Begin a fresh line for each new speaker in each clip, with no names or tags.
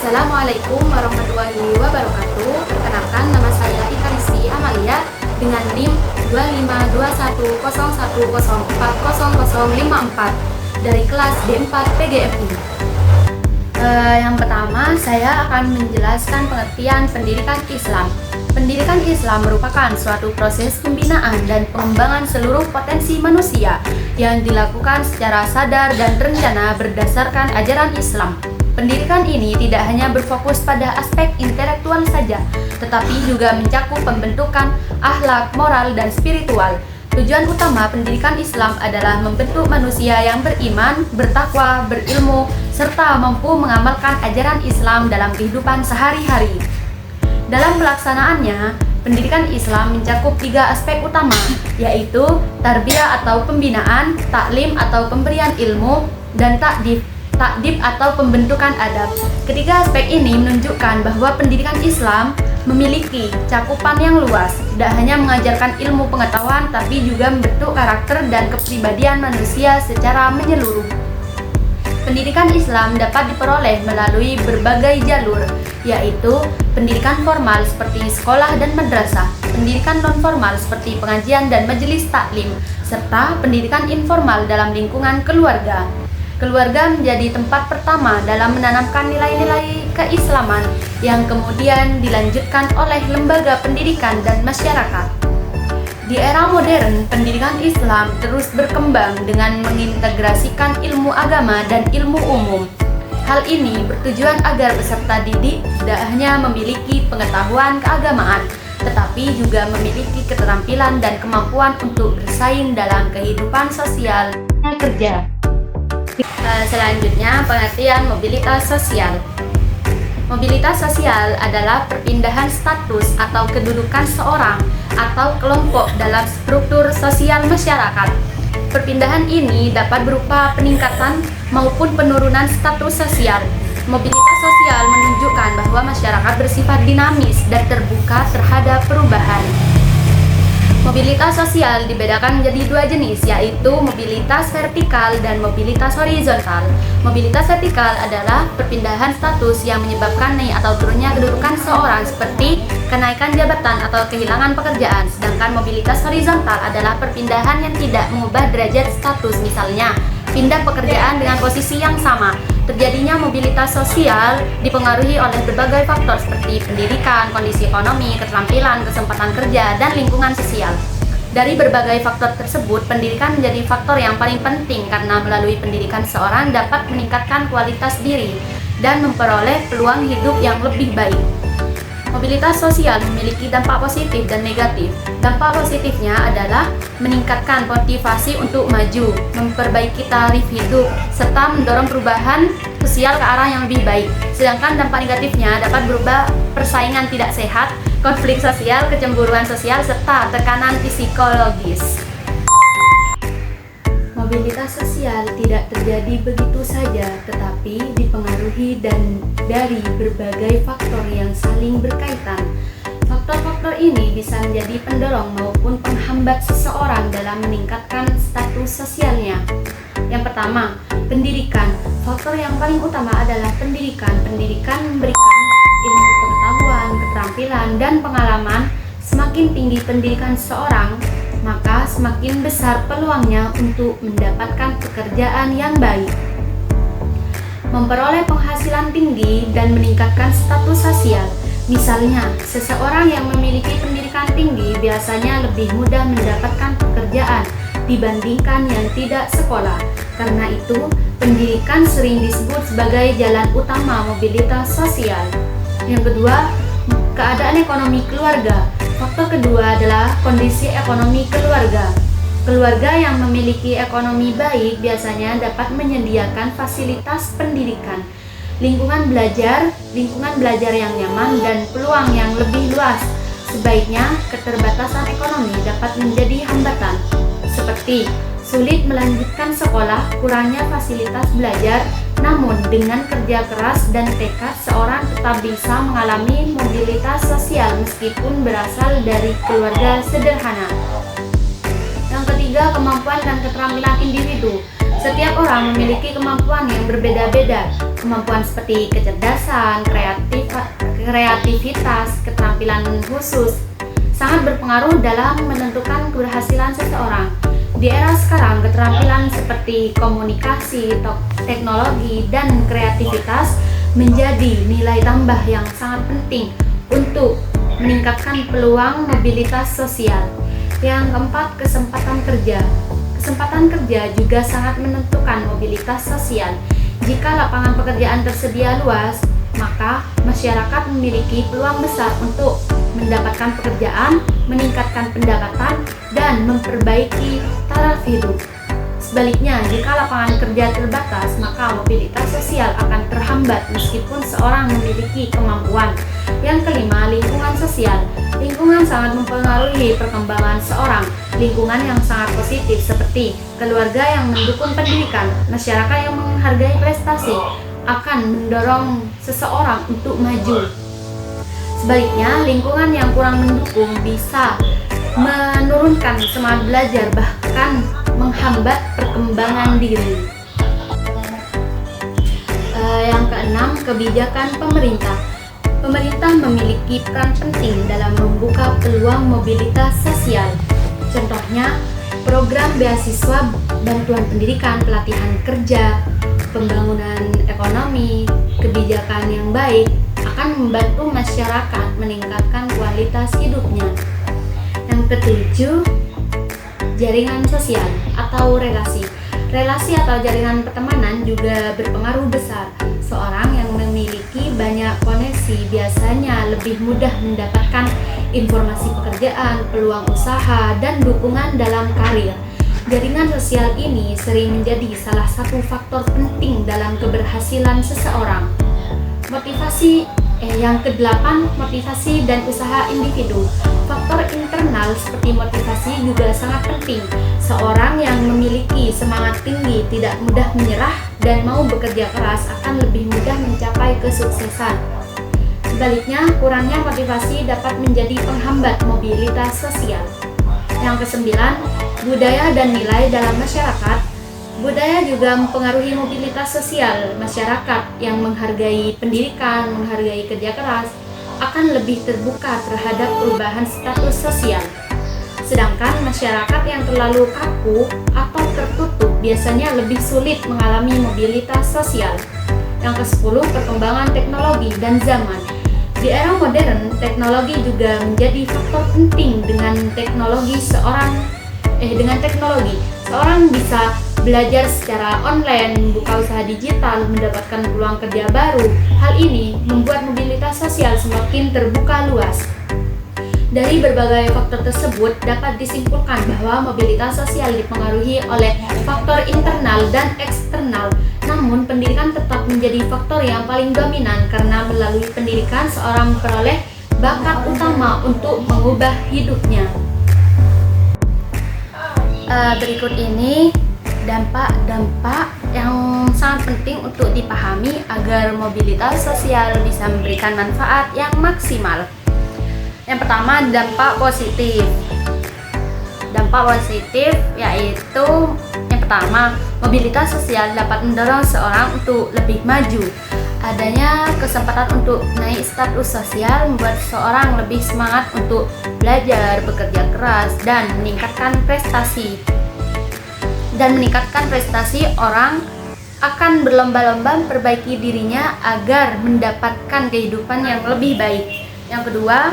Assalamualaikum warahmatullahi wabarakatuh. Perkenalkan, nama saya Ika Rizky Amalia dengan NIM 252101404054 dari kelas D4 PGMI. Yang pertama, saya akan menjelaskan pengertian pendidikan Islam. Pendidikan Islam merupakan suatu proses pembinaan dan pengembangan seluruh potensi manusia yang dilakukan secara sadar dan terencana berdasarkan ajaran Islam. Pendidikan ini tidak hanya berfokus pada aspek intelektual saja, tetapi juga mencakup pembentukan akhlak, moral, dan spiritual. Tujuan utama pendidikan Islam adalah membentuk manusia yang beriman, bertakwa, berilmu, serta mampu mengamalkan ajaran Islam dalam kehidupan sehari-hari. Dalam pelaksanaannya, pendidikan Islam mencakup 3 aspek utama, yaitu tarbiyah atau pembinaan, taklim atau pemberian ilmu, dan takdib atau pembentukan adab. Ketiga aspek ini menunjukkan bahwa pendidikan Islam memiliki cakupan yang luas, tidak hanya mengajarkan ilmu pengetahuan, tapi juga membentuk karakter dan kepribadian manusia secara menyeluruh. Pendidikan Islam dapat diperoleh melalui berbagai jalur, yaitu pendidikan formal seperti sekolah dan madrasah, pendidikan non-formal seperti pengajian dan majelis taklim, serta pendidikan informal dalam lingkungan keluarga. Keluarga menjadi tempat pertama dalam menanamkan nilai-nilai keislaman yang kemudian dilanjutkan oleh lembaga pendidikan dan masyarakat. Di era modern, pendidikan Islam terus berkembang dengan mengintegrasikan ilmu agama dan ilmu umum. Hal ini bertujuan agar peserta didik tidak hanya memiliki pengetahuan keagamaan, tetapi juga memiliki keterampilan dan kemampuan untuk bersaing dalam kehidupan sosial dan kerja. Selanjutnya, pengertian mobilitas sosial. Mobilitas sosial adalah perpindahan status atau kedudukan seorang atau kelompok dalam struktur sosial masyarakat. Perpindahan ini dapat berupa peningkatan maupun penurunan status sosial. Mobilitas sosial menunjukkan bahwa masyarakat bersifat dinamis dan terbuka terhadap perubahan. Mobilitas sosial dibedakan menjadi 2 jenis, yaitu mobilitas vertikal dan mobilitas horizontal. Mobilitas vertikal adalah perpindahan status yang menyebabkan naik atau turunnya kedudukan seorang, seperti kenaikan jabatan atau kehilangan pekerjaan. Sedangkan mobilitas horizontal adalah perpindahan yang tidak mengubah derajat status, misalnya pindah pekerjaan dengan posisi yang sama. Terjadinya mobilitas sosial dipengaruhi oleh berbagai faktor seperti pendidikan, kondisi ekonomi, keterampilan, kesempatan kerja, dan lingkungan sosial. Dari berbagai faktor tersebut, pendidikan menjadi faktor yang paling penting karena melalui pendidikan seorang dapat meningkatkan kualitas diri dan memperoleh peluang hidup yang lebih baik. Mobilitas sosial memiliki dampak positif dan negatif. Dampak positifnya adalah meningkatkan motivasi untuk maju, memperbaiki taraf hidup, serta mendorong perubahan sosial ke arah yang lebih baik. Sedangkan dampak negatifnya dapat berupa persaingan tidak sehat, konflik sosial, kecemburuan sosial, serta tekanan psikologis. Mobilitas sosial tidak terjadi begitu saja, tetapi dipengaruhi dari berbagai faktor yang saling berkaitan. Faktor-faktor ini bisa menjadi pendorong maupun penghambat seseorang dalam meningkatkan status sosialnya. Yang pertama, pendidikan. Faktor yang paling utama adalah pendidikan. Pendidikan memberikan ilmu pengetahuan, keterampilan, dan pengalaman. Semakin tinggi pendidikan seorang, maka semakin besar peluangnya untuk mendapatkan pekerjaan yang baik, memperoleh penghasilan tinggi, dan meningkatkan status sosial. Misalnya, seseorang yang memiliki pendidikan tinggi biasanya lebih mudah mendapatkan pekerjaan dibandingkan yang tidak sekolah. Karena itu, pendidikan sering disebut sebagai jalan utama mobilitas sosial. Yang kedua, keadaan ekonomi keluarga. Faktor kedua adalah kondisi ekonomi keluarga. Keluarga yang memiliki ekonomi baik biasanya dapat menyediakan fasilitas pendidikan, lingkungan belajar yang nyaman, dan peluang yang lebih luas. Sebaiknya, keterbatasan ekonomi dapat menjadi hambatan, seperti sulit melanjutkan sekolah, kurangnya fasilitas belajar. Namun, dengan kerja keras dan tekad, seorang tetap bisa mengalami mobilitas sosial meskipun berasal dari keluarga sederhana. Yang ketiga, kemampuan dan keterampilan individu. Setiap orang memiliki kemampuan yang berbeda-beda. Kemampuan seperti kecerdasan, kreativitas, keterampilan khusus sangat berpengaruh dalam menentukan keberhasilan seseorang. Di era sekarang, keterampilan seperti komunikasi, teknologi, dan kreativitas menjadi nilai tambah yang sangat penting untuk meningkatkan peluang mobilitas sosial. Yang keempat, kesempatan kerja. Kesempatan kerja juga sangat menentukan mobilitas sosial. Jika lapangan pekerjaan tersedia luas, maka masyarakat memiliki peluang besar untuk mendapatkan pekerjaan, meningkatkan pendapatan, dan memperbaiki taraf hidup. Sebaliknya, jika lapangan kerja terbatas, maka mobilitas sosial akan terhambat meskipun seorang memiliki kemampuan. Yang kelima, lingkungan sosial. Lingkungan sangat mempengaruhi perkembangan seorang. Lingkungan yang sangat positif seperti keluarga yang mendukung pendidikan, masyarakat yang menghargai prestasi akan mendorong seseorang untuk maju. Sebaliknya, lingkungan yang kurang mendukung bisa menurunkan semangat belajar, bahkan menghambat perkembangan diri. Yang keenam, kebijakan pemerintah. Pemerintah memiliki peran penting dalam membuka peluang mobilitas sosial. Contohnya, program beasiswa, bantuan pendidikan, pelatihan kerja, pembangunan ekonomi, kebijakan yang baik akan membantu masyarakat meningkatkan kualitas hidupnya. Yang ketujuh, jaringan sosial atau relasi. Relasi atau jaringan pertemanan juga berpengaruh besar. Seorang yang memiliki banyak koneksi biasanya lebih mudah mendapatkan informasi pekerjaan, peluang usaha, dan dukungan dalam karir. Jaringan sosial ini sering menjadi salah satu faktor penting dalam keberhasilan seseorang. Yang kedelapan, motivasi dan usaha individu. Faktor internal seperti motivasi juga sangat penting. Seorang yang memiliki semangat tinggi, tidak mudah menyerah, dan mau bekerja keras akan lebih mudah mencapai kesuksesan. Sebaliknya, kurangnya motivasi dapat menjadi penghambat mobilitas sosial. Yang kesembilan, budaya dan nilai dalam masyarakat. Budaya juga mempengaruhi mobilitas sosial. Masyarakat yang menghargai pendidikan, menghargai kerja keras, akan lebih terbuka terhadap perubahan status sosial. Sedangkan masyarakat yang terlalu kaku atau tertutup biasanya lebih sulit mengalami mobilitas sosial. Yang ke-10, perkembangan teknologi dan zaman. Di era modern, teknologi juga menjadi faktor penting. Dengan teknologi seorang bisa belajar secara online, buka usaha digital, mendapatkan peluang kerja baru. Hal ini membuat mobilitas sosial semakin terbuka luas. Dari berbagai faktor tersebut dapat disimpulkan bahwa mobilitas sosial dipengaruhi oleh faktor internal dan eksternal. Namun, pendidikan tetap menjadi faktor yang paling dominan karena melalui pendidikan seorang memperoleh bakat utama untuk mengubah hidupnya. Berikut ini dampak-dampak yang sangat penting untuk dipahami agar mobilitas sosial bisa memberikan manfaat yang maksimal. Yang pertama, dampak positif. Dampak positif yaitu yang pertama, mobilitas sosial dapat mendorong seorang untuk lebih maju. Adanya kesempatan untuk naik status sosial membuat seseorang lebih semangat untuk belajar, bekerja keras, dan meningkatkan prestasi. Orang akan berlomba-lomba memperbaiki dirinya agar mendapatkan kehidupan yang lebih baik. Yang kedua,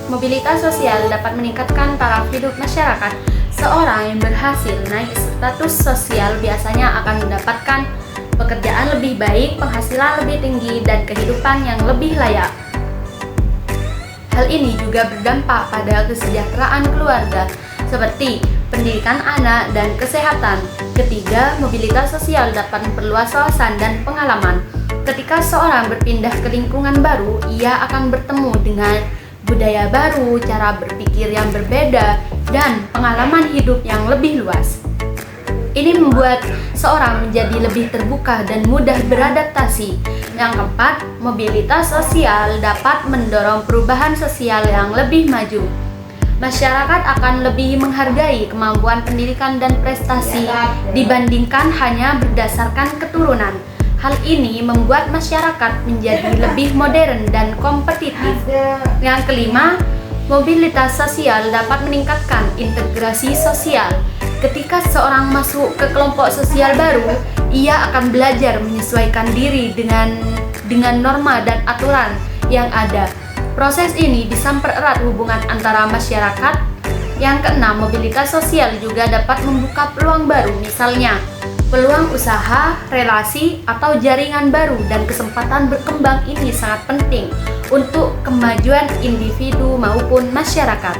mobilitas sosial dapat meningkatkan taraf hidup masyarakat. Seorang yang berhasil naik status sosial biasanya akan mendapatkan pekerjaan lebih baik, penghasilan lebih tinggi, dan kehidupan yang lebih layak. Hal ini juga berdampak pada kesejahteraan keluarga, seperti pendidikan anak dan kesehatan. Ketiga, mobilitas sosial dapat memperluas wawasan dan pengalaman. Ketika seorang berpindah ke lingkungan baru, ia akan bertemu dengan budaya baru, cara berpikir yang berbeda, dan pengalaman hidup yang lebih luas. Ini membuat seorang menjadi lebih terbuka dan mudah beradaptasi. Yang keempat, mobilitas sosial dapat mendorong perubahan sosial yang lebih maju. Masyarakat akan lebih menghargai kemampuan pendidikan dan prestasi dibandingkan hanya berdasarkan keturunan. Hal ini membuat masyarakat menjadi lebih modern dan kompetitif. Yang kelima, mobilitas sosial dapat meningkatkan integrasi sosial. Ketika seorang masuk ke kelompok sosial baru, ia akan belajar menyesuaikan diri dengan norma dan aturan yang ada. Proses ini bisa mempererat hubungan antara masyarakat. Yang keenam, mobilitas sosial juga dapat membuka peluang baru, misalnya peluang usaha, relasi, atau jaringan baru, dan kesempatan berkembang ini sangat penting untuk kemajuan individu maupun masyarakat.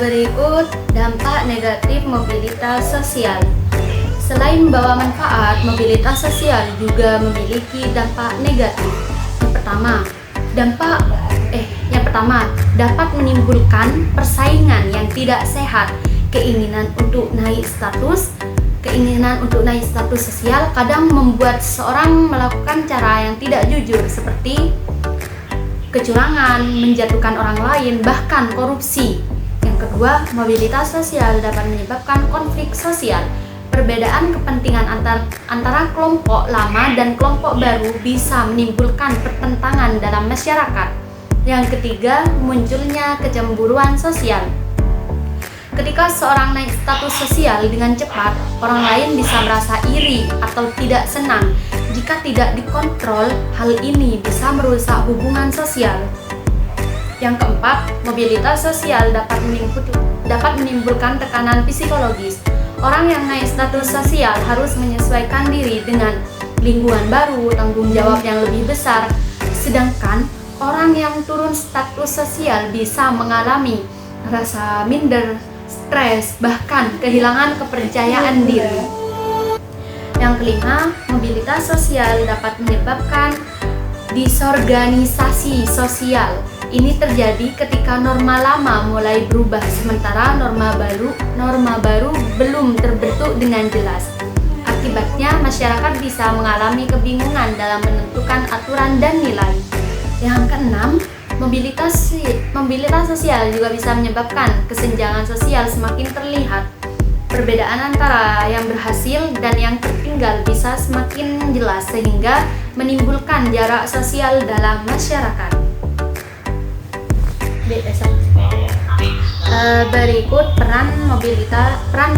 Berikut dampak negatif mobilitas sosial. Selain membawa manfaat, mobilitas sosial juga memiliki dampak negatif. Yang pertama, dapat menimbulkan persaingan yang tidak sehat. Keinginan untuk naik status sosial kadang membuat seseorang melakukan cara yang tidak jujur seperti kecurangan, menjatuhkan orang lain, bahkan korupsi. Yang kedua, mobilitas sosial dapat menyebabkan konflik sosial. Perbedaan kepentingan antara kelompok lama dan kelompok baru bisa menimbulkan pertentangan dalam masyarakat. Yang ketiga, munculnya kecemburuan sosial. Ketika seorang naik status sosial dengan cepat, orang lain bisa merasa iri atau tidak senang. Jika tidak dikontrol, hal ini bisa merusak hubungan sosial. Yang keempat, mobilitas sosial dapat menimbulkan tekanan psikologis. Orang yang naik status sosial harus menyesuaikan diri dengan lingkungan baru, tanggung jawab yang lebih besar. Sedangkan orang yang turun status sosial bisa mengalami rasa minder, stres, bahkan kehilangan kepercayaan diri. Yang kelima, mobilitas sosial dapat menyebabkan disorganisasi sosial. Ini terjadi ketika norma lama mulai berubah sementara norma baru belum terbentuk dengan jelas. Akibatnya, masyarakat bisa mengalami kebingungan dalam menentukan aturan dan nilai. Yang keenam, mobilitas sosial juga bisa menyebabkan kesenjangan sosial semakin terlihat. Perbedaan antara yang berhasil dan yang tertinggal bisa semakin jelas sehingga menimbulkan jarak sosial dalam masyarakat. Berikut peran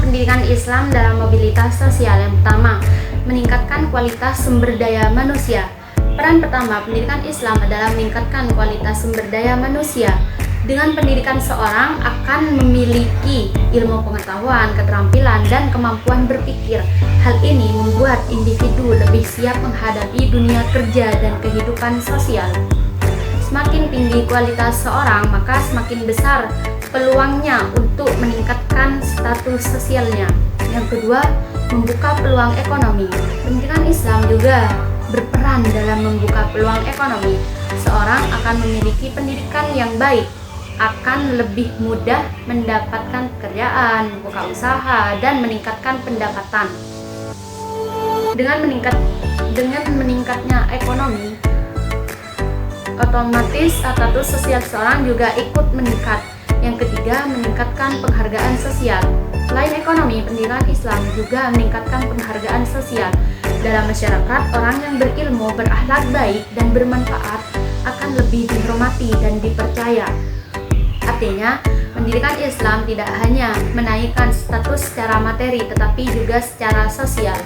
pendidikan Islam dalam mobilitas sosial. Yang pertama, meningkatkan kualitas sumber daya manusia. Peran pertama pendidikan Islam adalah meningkatkan kualitas sumber daya manusia. Dengan pendidikan, seorang akan memiliki ilmu pengetahuan, keterampilan, dan kemampuan berpikir. Hal ini membuat individu lebih siap menghadapi dunia kerja dan kehidupan sosial. Semakin tinggi kualitas seorang, maka semakin besar peluangnya untuk meningkatkan status sosialnya. Yang kedua, membuka peluang ekonomi. Pendidikan Islam juga berperan dalam membuka peluang ekonomi. Seorang akan memiliki pendidikan yang baik, akan lebih mudah mendapatkan pekerjaan, buka usaha, dan meningkatkan pendapatan. Dengan meningkatnya ekonomi, otomatis status sosial seorang juga ikut meningkat. Yang ketiga, meningkatkan penghargaan sosial. Selain ekonomi, pendidikan Islam juga meningkatkan penghargaan sosial. Dalam masyarakat, orang yang berilmu, berakhlak baik, dan bermanfaat akan lebih dihormati dan dipercaya. Artinya, pendidikan Islam tidak hanya menaikkan status secara materi, tetapi juga secara sosial.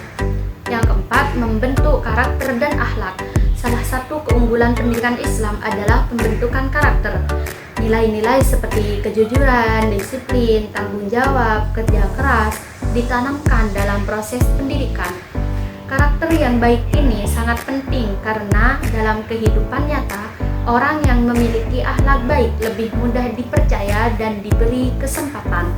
Yang keempat, membentuk karakter dan akhlak. Salah satu keunggulan pendidikan Islam adalah pembentukan karakter. Nilai-nilai seperti kejujuran, disiplin, tanggung jawab, kerja keras ditanamkan dalam proses pendidikan. Karakter yang baik ini sangat penting karena dalam kehidupan nyata, orang yang memiliki akhlak baik lebih mudah dipercaya dan diberi kesempatan.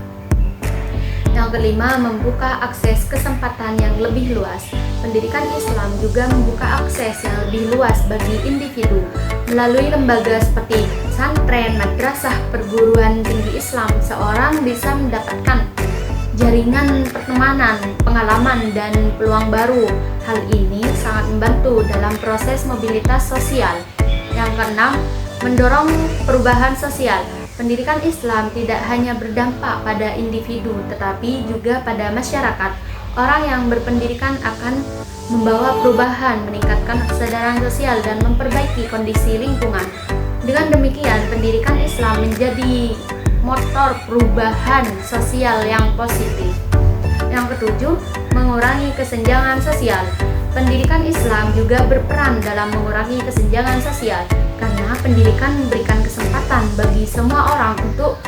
Yang kelima, membuka akses kesempatan yang lebih luas. Pendidikan Islam juga membuka akses yang lebih luas bagi individu. Melalui lembaga seperti pesantren, madrasah, perguruan tinggi Islam, seorang bisa mendapatkan jaringan pertemanan, pengalaman, dan peluang baru. Hal ini sangat membantu dalam proses mobilitas sosial. Yang keenam, Mendorong perubahan sosial. Pendidikan Islam tidak hanya berdampak pada individu, tetapi juga pada masyarakat. Orang yang berpendidikan akan membawa perubahan, meningkatkan kesadaran sosial, dan memperbaiki kondisi lingkungan. Dengan demikian, pendidikan Islam menjadi motor perubahan sosial yang positif. Yang ketujuh, mengurangi kesenjangan sosial. Pendidikan Islam juga berperan dalam mengurangi kesenjangan sosial, karena pendidikan memberikan kesempatan bagi semua orang untuk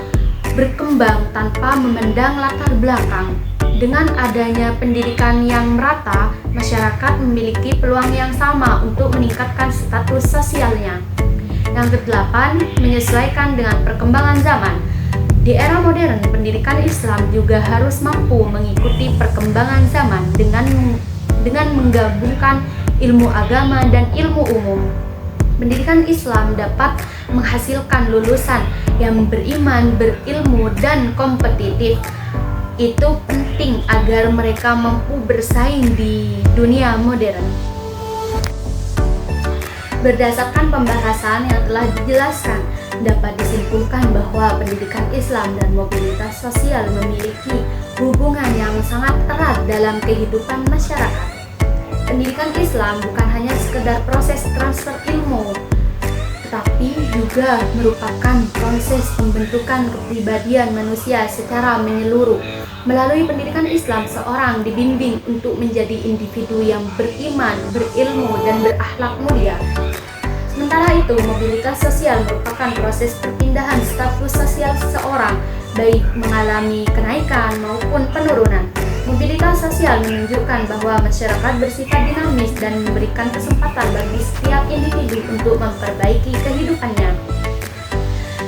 berkembang tanpa memandang latar belakang. Dengan adanya pendidikan yang merata, masyarakat memiliki peluang yang sama untuk meningkatkan status sosialnya. Yang kedelapan, menyesuaikan dengan perkembangan zaman. Di era modern, pendidikan Islam juga harus mampu mengikuti perkembangan zaman dengan menggabungkan ilmu agama dan ilmu umum. Pendidikan Islam dapat menghasilkan lulusan yang beriman, berilmu, dan kompetitif. Itu penting agar mereka mampu bersaing di dunia modern. Berdasarkan pembahasan yang telah dijelaskan, dapat disimpulkan bahwa pendidikan Islam dan mobilitas sosial memiliki hubungan yang sangat erat dalam kehidupan masyarakat. Pendidikan Islam bukan hanya sekedar proses transfer ilmu, tetapi juga merupakan proses pembentukan kepribadian manusia secara menyeluruh. Melalui pendidikan Islam, seorang dibimbing untuk menjadi individu yang beriman, berilmu, dan berakhlak mulia. Sementara itu, mobilitas sosial merupakan proses perpindahan status sosial seseorang, baik mengalami kenaikan maupun penurunan. Mobilitas sosial menunjukkan bahwa masyarakat bersifat dinamis dan memberikan kesempatan bagi setiap individu untuk memperbaiki kehidupannya.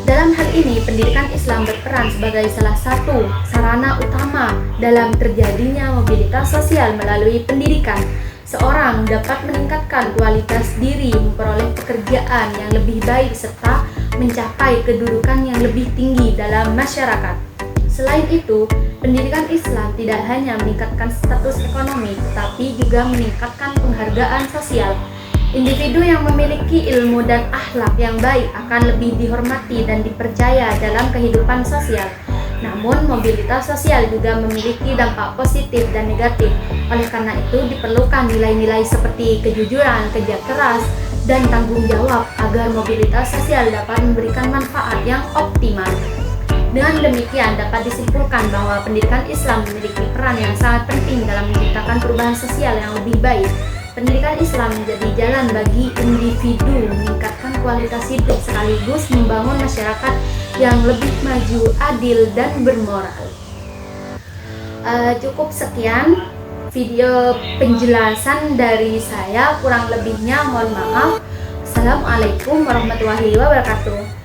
Dalam hal ini, pendidikan Islam berperan sebagai salah satu sarana utama dalam terjadinya mobilitas sosial. Melalui pendidikan, seorang dapat meningkatkan kualitas diri, memperoleh pekerjaan yang lebih baik, serta mencapai kedudukan yang lebih tinggi dalam masyarakat. Selain itu, pendidikan Islam tidak hanya meningkatkan status ekonomi, tetapi juga meningkatkan penghargaan sosial. Individu yang memiliki ilmu dan akhlak yang baik akan lebih dihormati dan dipercaya dalam kehidupan sosial. Namun, mobilitas sosial juga memiliki dampak positif dan negatif. Oleh karena itu, diperlukan nilai-nilai seperti kejujuran, kerja keras, dan tanggung jawab agar mobilitas sosial dapat memberikan manfaat yang optimal. Dengan demikian, dapat disimpulkan bahwa pendidikan Islam memiliki peran yang sangat penting dalam menciptakan perubahan sosial yang lebih baik. Pendidikan Islam menjadi jalan bagi individu meningkatkan kualitas hidup sekaligus membangun masyarakat yang lebih maju, adil, dan bermoral. Cukup sekian video penjelasan dari saya, kurang lebihnya mohon maaf. Assalamualaikum warahmatullahi wabarakatuh.